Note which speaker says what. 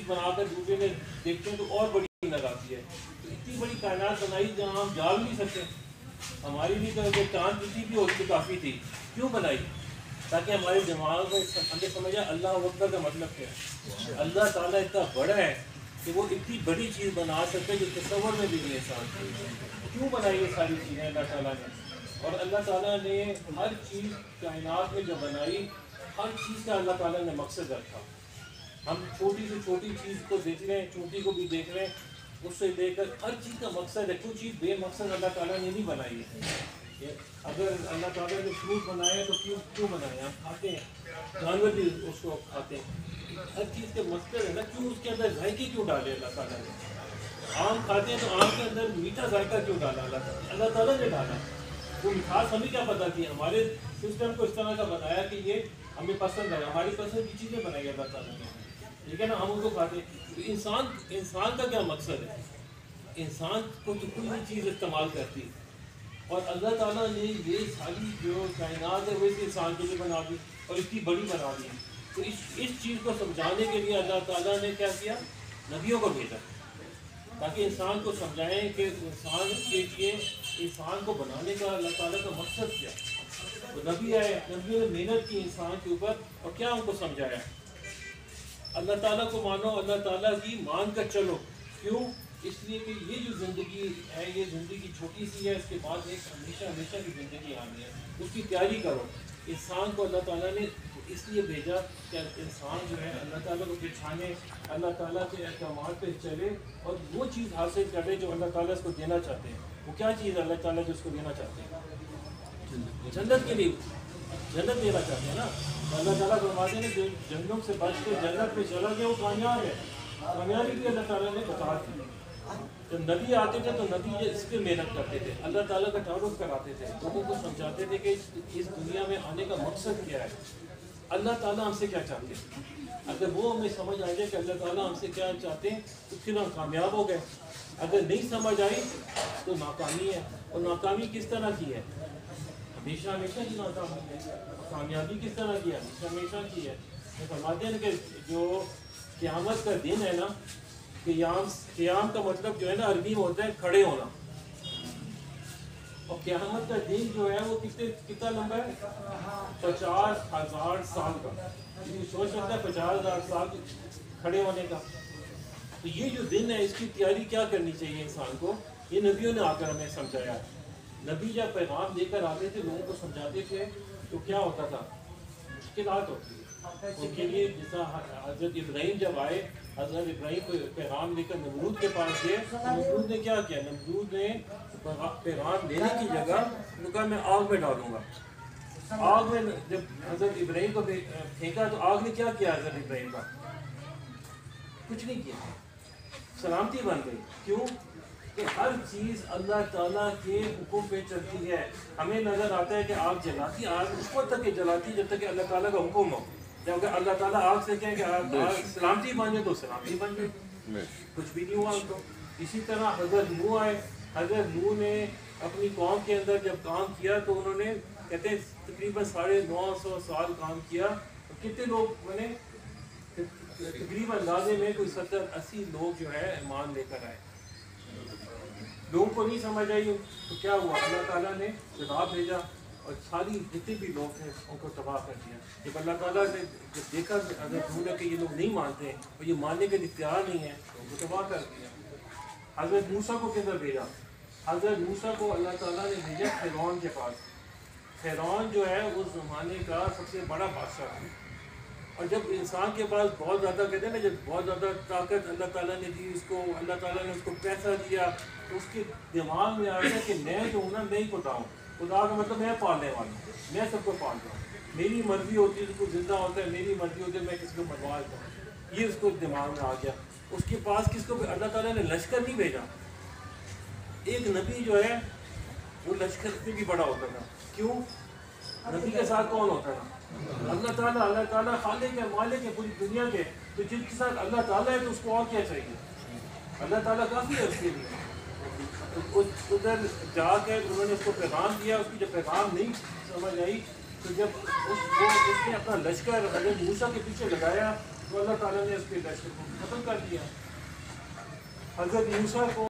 Speaker 1: بنا کر دوسرے نے دیکھتے ہیں تو اور بڑی نظر آتی ہے. تو اتنی بڑی کائنات بنائی جہاں ہم جا بھی نہیں سکتے. ہماری بھی تو اگر چاند کسی بھی ہوتی تو کافی تھی. کیوں بنائی؟ تاکہ ہمارے دماغ میں ہمیں سمجھا اللہ اکبر کا مطلب کیا ہے. اللہ تعالیٰ اتنا بڑا ہے کہ وہ اتنی بڑی چیز بنا سکتے جو تصور میں بھی نہیں انسان. کیوں بنائی یہ ساری چیزیں اللہ تعالیٰ نے؟ اور اللہ تعالیٰ نے ہر چیز کائنات میں جو بنائی ہر چیز کا اللہ تعالیٰ نے مقصد رکھا. ہم چھوٹی سے چھوٹی چیز کو دیکھ رہے ہیں, چونٹی کو بھی دیکھ رہے ہیں, اس سے لے کر ہر چیز کا مقصد ہے. کوئی چیز بے مقصد اللہ تعالیٰ نے نہیں بنائی ہے. اگر اللہ تعالیٰ نے فروٹ بنائے تو کیوں بنائے؟ ہم کھاتے ہیں, جانور بھی اس کو کھاتے ہیں. ہر چیز کے مقصد ہے نا. کیوں اس کے اندر ذائقے کیوں ڈالے اللہ تعالیٰ نے؟ آم کھاتے ہیں تو آم کے اندر میٹھا ذائقہ کیوں ڈالا اللہ تعالیٰ نے ڈالا. وہ مٹھاس ہمیں کیا پتہ تھی؟ ہمارے سسٹم کو اس طرح کا بتایا کہ یہ ہمیں پسند ہے, ہماری پسند کی چیزیں بنائی اللہ تعالیٰ نے, ٹھیک ہے نا. ہم ان کو کھاتے ہیں. تو انسان کا کیا مقصد ہے؟ انسان کو تو کوئی بھی چیز استعمال کرتی, اور اللہ تعالیٰ نے یہ ساری جو کائنات ہے وہ اس انسان کے لیے بنا دی اور اتنی بڑی بنا دی. تو اس چیز کو سمجھانے کے لیے اللہ تعالیٰ نے کیا کیا؟ نبیوں کو بھیجا, تاکہ انسان کو سمجھائیں کہ انسان کے لیے انسان کو بنانے کا اللہ تعالیٰ کا مقصد کیا. تو نبی آئے, نبیوں نے محنت کی انسان کے اوپر, اور کیا ان کو سمجھایا؟ اللہ تعالیٰ کو مانو, اللہ تعالیٰ کی مان کر چلو. کیوں؟ اس لیے کہ یہ جو زندگی ہے یہ زندگی چھوٹی سی ہے, اس کے بعد ایک ہمیشہ کی زندگی آنی ہے, اس کی تیاری کرو. انسان کو اللہ تعالیٰ نے اس لیے بھیجا کہ انسان جو ہے اللہ تعالیٰ کو پہچانے, اللہ تعالیٰ کے احکامات پہ چلے اور وہ چیز حاصل کرے جو اللہ تعالیٰ اس کو دینا چاہتے ہیں. وہ کیا چیز ہے اللہ تعالیٰ جو اس کو دینا چاہتے ہیں؟ جنت کے لیے جنت دینا چاہتے ہیں نا. اللہ تعالیٰ فرماتے ہیں جو جنگوں سے بچ کے جنت پہ چلا گیا وہ کامیاب ہے. کامیابی بھی اللہ تعالیٰ نے بتا دی. جب نبی آتے تھے تو نبی اس پہ محنت کرتے تھے, اللہ تعالیٰ کا تعارف کراتے تھے, لوگوں کو سمجھاتے تھے کہ اس دنیا میں آنے کا مقصد کیا ہے, اللہ تعالیٰ ہم سے کیا چاہتے ہیں. اگر وہ ہمیں سمجھ آ جائے کہ اللہ تعالیٰ ہم سے کیا چاہتے ہیں تو پھر ہم کامیاب ہو گئے. اگر نہیں سمجھ آئی تو ناکامی ہے. اور ناکامی کس طرح کی ہے؟ ہمیشہ کی ناکامی ہے. کامیابی کس طرح کی ہے؟ ہمیشہ کی ہے. فرماتے ہیں کہ جو قیامت کا دن ہے نا, قیام کا مطلب جو ہے نا عربی میں ہوتا ہے کھڑے ہونا, اور قیامت کا دن جو ہے وہ کتنا لمبا ہے؟ 50,000 سال کا. سوچ سکتا ہے 50,000 سال کھڑے ہونے کا. تو یہ جو دن ہے اس کی تیاری کیا کرنی چاہیے انسان کو؟ یہ نبیوں نے آ کر ہمیں سمجھایا. نبی جب پیغام لے کر آتے تھے لوگوں کو سمجھاتے تھے تو کیا ہوتا تھا؟ مشکلات ہوتی ہے ان کے لیے. جیسا حضرت ابراہیم جب آئے, حضرت ابراہیم کو پیغام لے کر نمرود کے پاس گئے, نمرود نے کیا کیا؟ نمرود نے پیغام لینے کی جگہ وہ کہا میں آگ میں ڈالوں گا. آگ میں جب حضرت ابراہیم کو پھینکا تو آگ نے کیا کیا حضرت ابراہیم کا؟ کچھ نہیں کیا, سلامتی بن گئی. کیوں؟ کہ ہر چیز اللہ تعالیٰ کے حکم پہ چلتی ہے. ہمیں نظر آتا ہے کہ آگ جلاتی, آگ اس وقت تک جلاتی جب تک کہ اللہ تعالیٰ کا حکم ہو. جب کہ اللہ تعالیٰ آگ سے کہیں کہ آگ سلامتی بن جائے تو سلامتی بن گئی, کچھ بھی نہیں ہوا ان کو. اسی طرح حضرت نوح آئے, حضرت نوح نے اپنی قوم کے اندر جب کام کیا تو انہوں نے کہتے ہیں تقریباً 950 سال کام کیا. کتنے لوگ بنے؟ تقریباً اندازے میں کوئی 70-80 لوگ جو ہے ایمان لے کر آئے. لوگوں کو نہیں سمجھ آئی تو کیا ہوا؟ اللہ تعالیٰ نے عذاب بھیجا اور ساری جتنے بھی لوگ تھے ان کو تباہ کر دیا. جب اللہ تعالیٰ نے جب دیکھا حضرت نوح نے کہ یہ لوگ نہیں مانتے اور یہ ماننے کے لیے تیار نہیں ہیں تو ان کو تباہ کر دیا. حضرت موسیٰ کو کدھر بھیجا؟ حضرت موسیٰ کو اللہ تعالیٰ نے بھیجا فرعون کے پاس. فرعون جو ہے اس زمانے کا سب سے بڑا بادشاہ تھا. اور جب انسان کے پاس بہت زیادہ کہتے ہیں نا, جب بہت زیادہ طاقت اللہ تعالیٰ نے دی اس کو, اللہ تعالیٰ نے اس کو پیسہ دیا, تو اس کے دماغ میں آ گیا کہ میں جو ہوں نا میں ہی خدا ہوں. خدا کا مطلب میں پالنے والا ہوں, میں سب کو پالتا ہوں, میری مرضی ہوتی ہے اس کو زندہ ہوتا ہے, میری مرضی ہوتی ہے میں کسی کو مروا دیتا ہوں. یہ اس کو دماغ میں آ گیا. اس کے پاس کس کو اللہ تعالیٰ نے لشکر نہیں بھیجا. ایک نبی جو ہے وہ لشکر سے بھی بڑا ہوتا تھا. کیوں؟ نبی کے ساتھ کون ہوتا تھا؟ اللہ تعالیٰ. اللہ تعالیٰ خالق ہے, مالک ہے پوری دنیا کے. تو جن کے ساتھ اللہ تعالیٰ ہے تو اس کو اور کیا چاہیے؟ اللہ تعالیٰ کافی ہے اس کے لیے. ادھر جا کے انہوں نے اس کو پیغام دیا, اس کی جب پیغام نہیں سمجھ آئی تو جب اس نے اپنا لشکر حضرت موسیٰ کے پیچھے لگایا
Speaker 2: تو اللہ تعالیٰ نے اس کے دہشت کو ختم کر دیا. حضرت موسیٰ کو